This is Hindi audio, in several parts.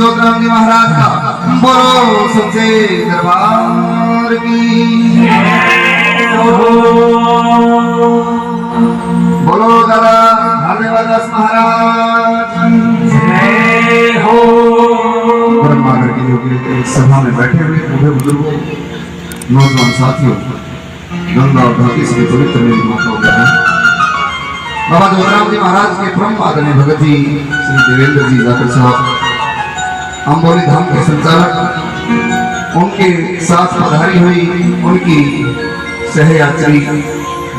जोतराम जी महाराज का बोलो सच्चे दरबार की बोलो दादा धन्यवाद महाराज हो। ब्रह्मांड की योगी सभा में बैठे हुए बूढ़े बुजुर्गों नौजवान साथियों गंगा और धरती से पवित्र मेरी माताओं बहनों, बाबा जोतराम जी महाराज के परम आदरणीय भगत जी श्री देवेंद्र जी जाकर साहब अंबोली धाम के संचालक, उनके साथ पधारी हुई उनकी सहयात्री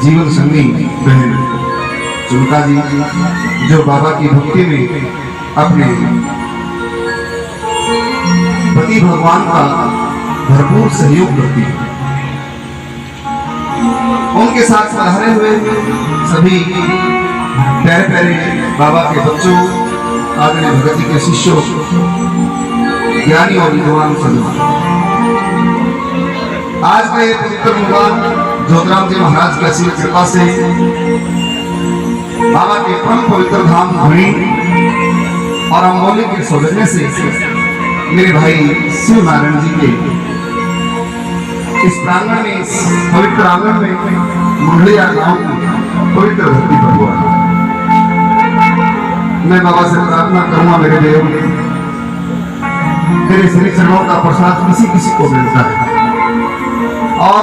जीवन संगी बहन चुनका जी, जो बाबा की भक्ति में अपने पति भगवान का भरपूर सहयोग करती है, उनके साथ पधारे हुए सभी प्यारे प्यारे बाबा के बच्चों, आदरणीय भगत जी के शिष्यों, ज्ञानी और विद्वान संगम, आज का ये पवित्र मुकाम जोतराम जी महाराज की असीम कृपा से बाबा के परम पवित्र धाम धुनी और अंबोली के सौजन्य से मेरे भाई शिव नारायण जी के इस प्रांगण में, इस पवित्र आंगन में मुंडलिया गांव की पवित्र धरती पर हुआ। मैं बाबा से प्रार्थना करूंगा मेरे देव, तेरे श्री चरणों का प्रसाद किसी किसी को मिलता है, और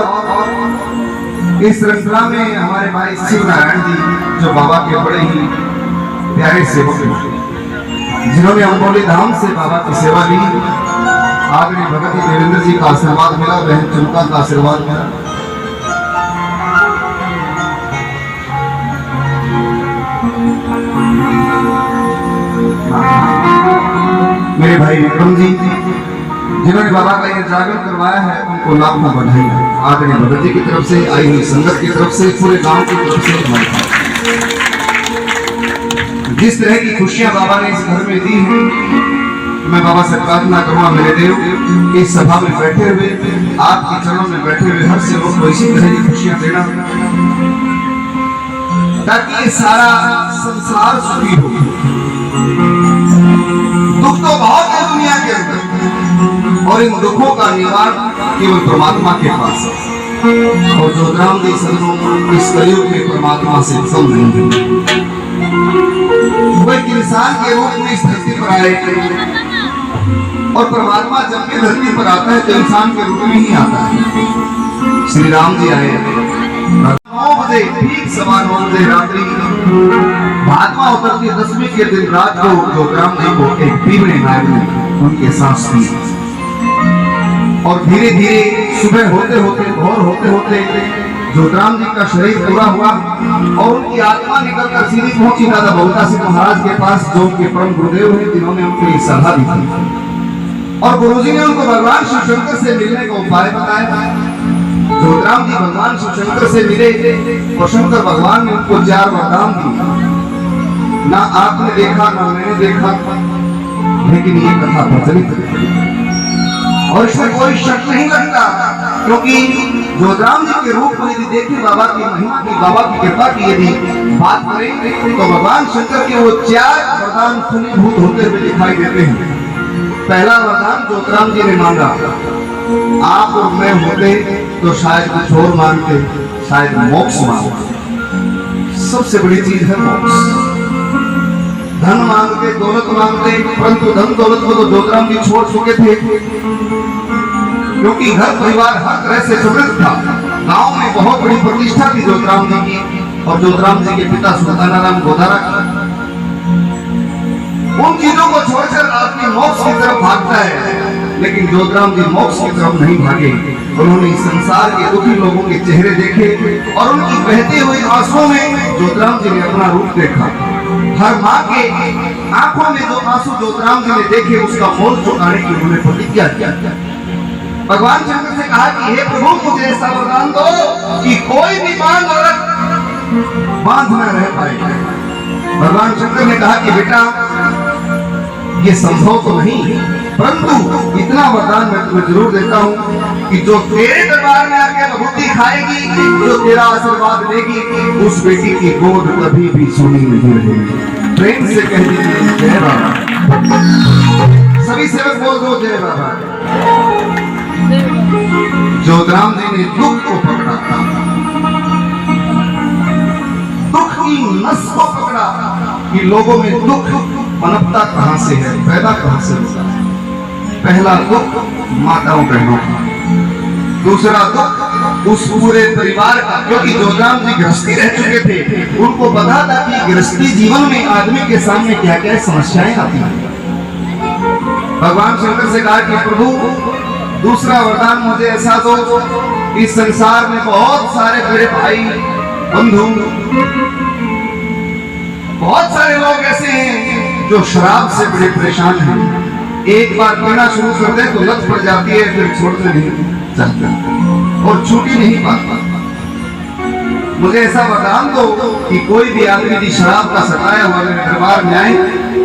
इस श्रृंखला में हमारे भाई शिव नारायण जी जो बाबा के बड़े ही प्यारे सेवक हैं, जिन्होंने अंबोली धाम से बाबा की सेवा ली, आदरणीय भगत जी देवेंद्र जी का आशीर्वाद मिला, बहन चुनका का आशीर्वाद मिला। मेरे भाई विक्रम जी जिन्होंने बाबा का ये जागरण करवाया है, उनको लाखों बधाई है। आदरणीय भगत जी की तरफ से, आई हुई संगत की तरफ से, पूरे गांव की तरफ से जिस तरह की खुशियां बाबा ने इस घर में दी हैं, मैं बाबा से प्रार्थना करूंगा मेरे देव, इस सभा में बैठे हुए, आपके चरणों में बैठे हुए हर सेवक को इसी तरह की खुशियां देना, ताकि ये सारा संसार सुखी हो। दुख तो बहुत है दुनिया के अंदर, और इन दुखों का निवारण केवल परमात्मा के पास है, और जोतराम जी सदनों इस कलयुग में परमात्मा से कम नहीं है। वो एक इंसान के रूप में इस धरती पर आए, और परमात्मा जब भी धरती पर आता है तो इंसान के रूप में ही आता है। श्री राम जी आए 9 बजे, ठीक 9:15 बजे रात्रि भाद्मा उतरती 10वीं के दिन रात को जोतराम जी को एक पीवड़े नाग ने उनके सांस ली, और धीरे धीरे सुबह होते होते, भोर होते होते जोतराम जी का शरीर पूरा हुआ, और उनकी आत्मा निकलकर सीधी पहुंची दादा बहुता सिंह महाराज के पास, जो उनके परम गुरुदेव हैं, जिन्होंने उनको ये सलाह दी थी, और गुरुजी ने उनको भगवान शिव शंकर से मिलने का उपाय बताया। जोतराम जी भगवान शिव शंकर से मिले, और शंकर भगवान ने उनको 4 वरदान दिए। ना आपने देखा, ना मैंने देखा, लेकिन ये कथा प्रचलित है, और इसमें कोई शक नहीं लगता, क्योंकि जोतराम जी के रूप में यदि देखें, बाबा की महिमा की, बाबा की कृपा की यदि बात करें, तो भगवान शंकर के वो 4 वरदान फलीभूत होते हुए दिखाई देते हैं। पहला वरदान जोतराम जी ने मांगा, आप और मैं होते तो शायद कुछ और मांगते, शायद मोक्ष मांगते। सबसे बड़ी चीज है मोक्ष। धन मांगते, दौलत मांगते, परंतु धन दौलत को तो जोतराम जी छोड़ चुके थे, क्योंकि घर परिवार हर तरह से समृद्ध था। गांव में बहुत बड़ी प्रतिष्ठा थी जोतराम जी की, और जोतराम जी के पिता सुल्तानाराम गोदारा की। उन चीजों को छोड़कर आदमी मोक्ष की तरफ भागता है, लेकिन जोतराम जी मोक्ष की तरफ नहीं भागे। उन्होंने संसार के दुखी लोगों के चेहरे देखे, और उनकी बहती हुई आंसुओं में जोतराम जी ने अपना रूप देखा। हर माँ के आंखों में जो आंसू जोतराम जी ने देखे, उसका मोल चुकाने की उन्होंने प्रतिज्ञा की। भगवान शंकर से कहा कि हे प्रभु, मुझे ऐसा वरदान दो कि कोई भी बांध औरत बांध न रह पाए। भगवान शंकर ने कहा कि बेटा, ये संभव तो नहीं, परंतु इतना वरदान मैं तुम्हें जरूर देता हूँ कि जो तेरे दरबार में आके विभूति खाएगी, जो तेरा आशीर्वाद लेगी, उस बेटी की गोद कभी भी सूनी नहीं रहेगी। प्रेम से कह दीजिए जय बाबा। सभी सेवक बोल दो जय बाबा। जोतराम जी ने दुख को पकड़ा, दुख की नस को पकड़ा कि लोगों में दुख पनपता कहां से है, पैदा कहां से होता है। पहला दुख माताओं बहनों का, दूसरा दुख उस पूरे परिवार का, क्योंकि जोतराम जी गृहस्थी रह चुके थे। उनको पता था कि गृहस्थी जीवन में आदमी के सामने क्या क्या समस्याएं आती हैं। भगवान शंकर से कहा कि प्रभु दूसरा वरदान मुझे ऐसा दो, इस संसार में बहुत सारे मेरे भाई बंधु, बहुत सारे लोग ऐसे हैं जो शराब से बड़े परेशान हैं। एक बार पीना शुरू कर दे तो लत पड़ जाती है, फिर छोड़ते नहीं चाहते और छूटी नहीं पाता। मुझे ऐसा वरदान दो कि कोई भी आदमी यदि शराब का सताया हुआ मेरे दरबार में आए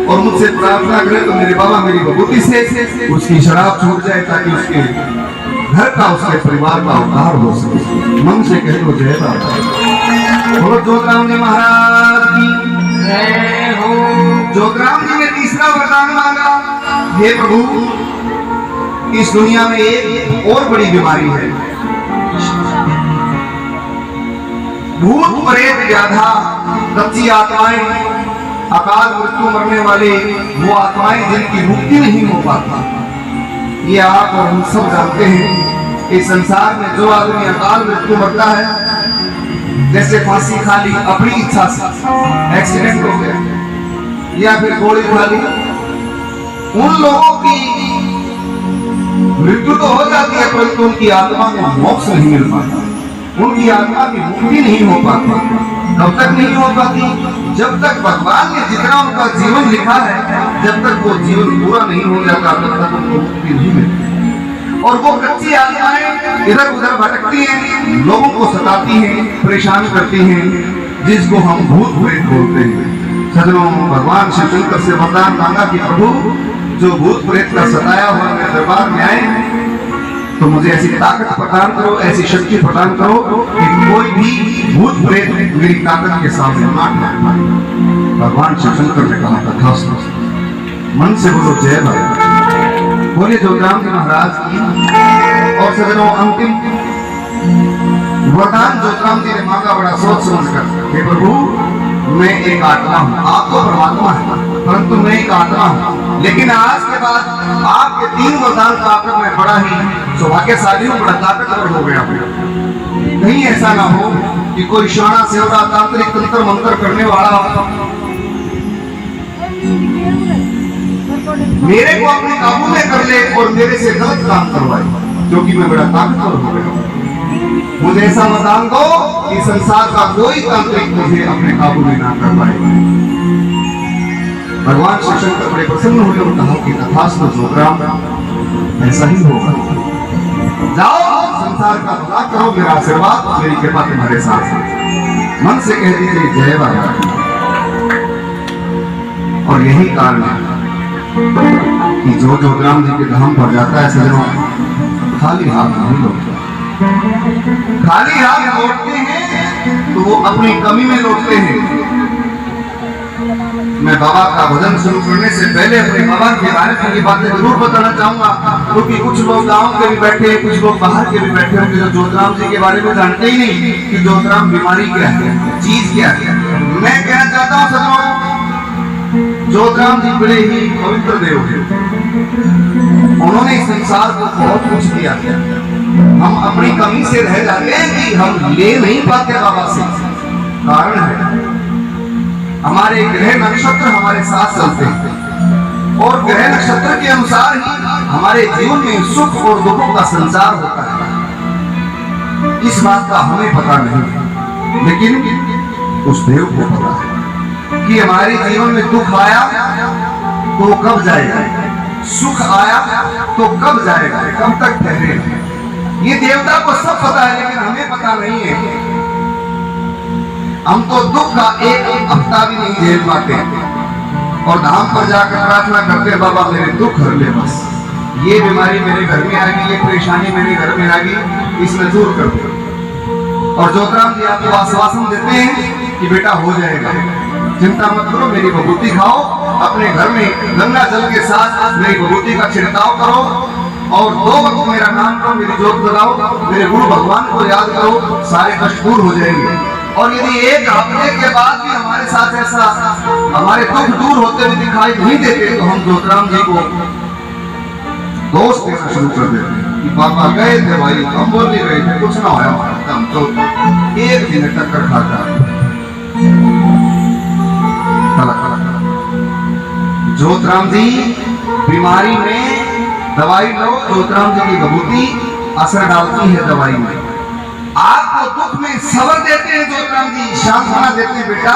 और मुझसे प्रार्थना करे तो मेरे बाबा मेरी भगवती से उसकी शराब छूट जाए, ताकि उसके घर का, उसके परिवार का उद्धार हो सके। मन से कह दो जय बाबा। बोलो जोतराम जी महाराज की जय हो। जोतराम जी ने तीसरा वरदान मांगा, हे प्रभु इस दुनिया में एक और बड़ी बीमारी है, भूत प्रेत व्याधा, कच्ची आत्माएं, अकाल मृत्यु मरने वाले वो आत्माएं जिनकी मुक्ति नहीं हो पाती। ये आप और हम सब जानते हैं। इस संसार में जो आदमी अकाल मृत्यु मरता है, जैसे फांसी खा ली अपनी इच्छा से, एक्सीडेंट हो गया या फिर गोली खा ली, उन लोगों की मृत्यु तो हो जाती है परंतु उनकी आत्मा को मोक्ष नहीं मिल पाता, उनकी आत्मा की मुक्ति नहीं हो पाती। कब तक नहीं हो पाती? जब तक भगवान ने जितना उनका जीवन लिखा है, जब तक वो जीवन पूरा नहीं हो जाता तब तक उनको मुक्ति नहीं मिलती। और वो कच्ची आत्माएं इधर उधर भटकती हैं, लोगों को सताती हैं, परेशान करती हैं, जिसको हम भूत प्रेत बोलते हैं। सजनों, भगवान शिव शंकर से वरदान मांगा कि प्रभु जो भूत प्रेत का सताया हुआ मेरे दरबार में आए तो मुझे ऐसी ताकत प्रदान करो, ऐसी शक्ति प्रदान करो कि कोई भी भूत प्रेत मेरी ताकत के सामने ना कर पाए। भगवान शिव शंकर ने कहा तथास्तु। मन से बोलो जय बाबा। बोले जोतराम जी महाराज की। और सजनों, अंतिम वरदान जोतराम जी ने मांगा बड़ा सोच समझ कर, हे प्रभु मैं एक आत्मा हूँ, आप तो परमात्मा है परंतु मैं एक आत्मा हूँ, लेकिन आज के बाद आपके 3 वरदान पाकर मैं बड़ा ही सौभाग्यशाली हूँ, बड़ा ताकतवर हो गया हूँ। कहीं ऐसा ना हो कि कोई शाना सेवड़ा तांत्रिक तंत्र मंत्र करने वाला मेरे को अपने काबू में कर ले और मेरे से गलत काम करवाए, क्योंकि मैं बड़ा ताकतवर हो गया हूँ। मुझे ऐसा वरदान दो कि संसार का कोई तांत्रिक मुझे अपने काबू में ना कर पाए। भगवान शिव शंकर बड़े प्रसन्न हुए और कहा कि तथास्तु जोतराम, ऐसा ही होगा। जाओ संसार का भला करो, मेरा आशीर्वाद मेरी कृपा तुम्हारे साथ है। मन से कह दीजिए जय बाबा। और यही कारण है कि जो जोतराम जी के धाम पर जाता है सजनों, खाली हाथ नहीं लौटता। खाली हाथ लौटते हैं तो वो अपनी कमी में लौटते हैं। मैं बाबा का भजन शुरू करने से पहले अपने बाबा के बारे में ये बातें जरूर बताना चाहूंगा, क्योंकि कुछ लोग गांव के भी बैठे हैं, कुछ लोग बाहर के भी बैठे होंगे जो जोतराम जी के बारे में जानते ही नहीं कि जोतराम बीमारी क्या है, चीज क्या है। मैं कहना चाहता हूँ सजनों, जोतराम जी बड़े ही पवित्र देव हैं। उन्होंने इस संसार को बहुत कुछ दिया। हम अपनी कमी से रह जाते हैं कि हम ले नहीं पाते बाबा से। कारण है हमारे ग्रह नक्षत्र हमारे साथ चलते हैं और ग्रह नक्षत्र के अनुसार ही हमारे जीवन में सुख और दुखों का संचार होता है। इस बात का हमें पता नहीं, लेकिन उस देव को पता है कि हमारे जीवन में दुख आया तो कब जाएगा, सुख आया तो कब जाएगा, कब तक ठहरेगा। ये देवता को सब पता है, लेकिन हमें पता नहीं है। हम तो दुख का एक हफ्ता भी नहीं झेल पाते और धाम पर जाकर प्रार्थना करते हैं, बाबा मेरे दुख हर ले, बस ये बीमारी मेरे घर में आ गई, ये परेशानी मेरे घर में आ गई, इसमें दूर कर दो। और जोतराम जी आपको आश्वासन देते हैं कि बेटा हो जाएगा, चिंता मत करो, मेरी भभूति खाओ अपने घर में गंगा जल के साथ मेरी विभूति का छिड़काव करो और 2 वक्त मेरा नाम करो, मेरी जोत लगाओ, मेरे गुरु भगवान को याद करो, सारे कष्ट दूर हो जाएंगे। और यदि 1 हफ्ते के बाद भी हमारे साथ ऐसा हमारे दुख दूर होते हुए दिखाई नहीं देते तो हम ज्योतिराम जी को दोष देना शुरू कर देते कि पापा गए थे भाई, हम बोल नहीं रहे थे, कुछ ना होया हमारा, हम तो 1 दिन टक्कर खाता। ज्योतिराम जी बीमारी में दवाई लो, ज्योतिराम जी की विभूति असर डालती है दवाई में। आपको दुख में सबर देते हैं ज्योतिराम जी, सांत्वना देते हैं, बेटा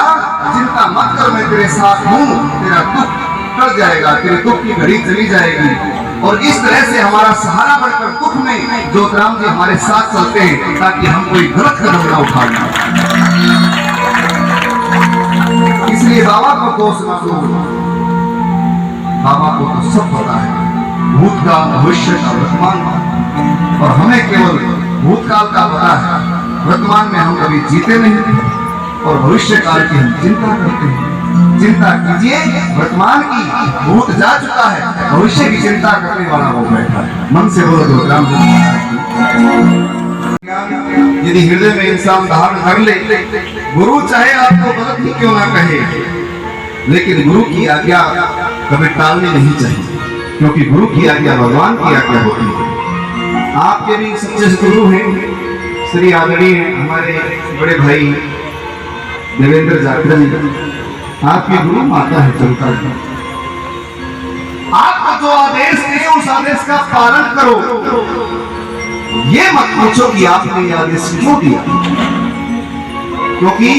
चिंता मत कर, मैं तेरे साथ हूँ, तेरा दुख टल जाएगा, तेरे दुख की घड़ी चली जाएगी। और इस तरह से हमारा सहारा बनकर दुख में ज्योतिराम जी हमारे साथ चलते हैं ताकि हम कोई गलत कदम ना उठा लें। इसलिए बाबा को दोष ना दो, बाबा को तो सब पता है, भूतकाल भविष्य का वर्तमान का, और हमें केवल भूतकाल का पता है, वर्तमान में हम कभी जीते नहीं और भविष्य काल की हम चिंता करते हैं। चिंता कीजिए वर्तमान की, भूत जा चुका है, भविष्य की चिंता करने वाला हो बैठा है। मन से बोलो ज्योतिराम जी। यदि हृदय में इंसान धारण कर ले, गुरु चाहे आपको गलत ही क्यों ना कहे, लेकिन गुरु की आज्ञा कभी टालनी नहीं चाहिए, क्योंकि गुरु की आज्ञा भगवान की आज्ञा होती है। आपके भी सच्चे गुरु हैं, श्री आदरणीय हमारे बड़े भाई देवेंद्र जाखड़ जी, आपकी गुरु माता है चलता है। आपको जो आदेश दिए उस आदेश का पालन करो, ये मत पूछो कि आपने ये आदेश क्यों दिया, क्योंकि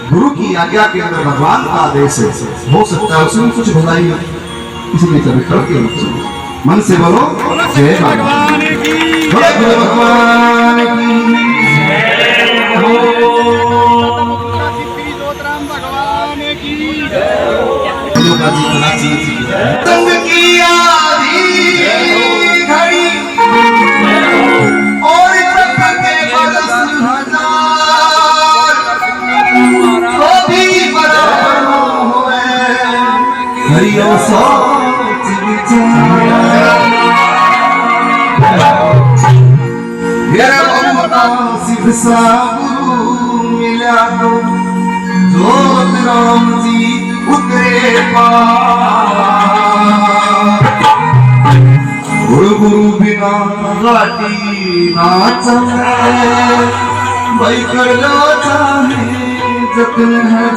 गुरु की आज्ञा के अंदर भगवान का आदेश है, हो सकता है उसमें कुछ भलाई हो, इसलिए कभी करके मत। मन से बोलो जय भगवान की, जय भगवान की, संग की आधी घड़ी और तप के बरस हजार, तो भी बराबर होए हरियो सोच विचार। मेरा ममता सिद्ध सा गुरु मिला तो ज्योतिराम जी उतरे पार, गुरु बिना घाटी ना चले, भाई कर लो चाहे जतन है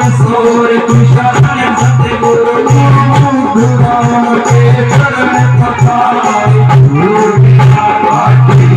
सोर तुषारण सतगुरु राम के चरण पखारे गुरु की आवाज़ी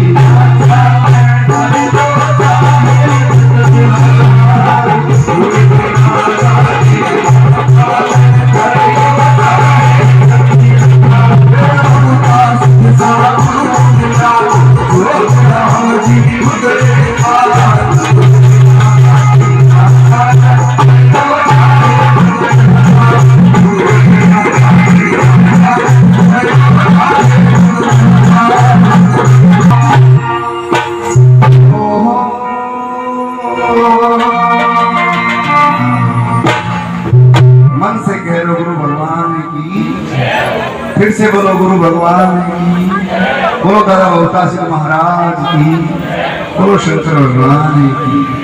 मन से कह लो गुरु भगवान की, फिर से बोलो गुरु भगवान की, बोलो दादा बहुता सिंह महाराज की, बोलो शंकर भगवान की।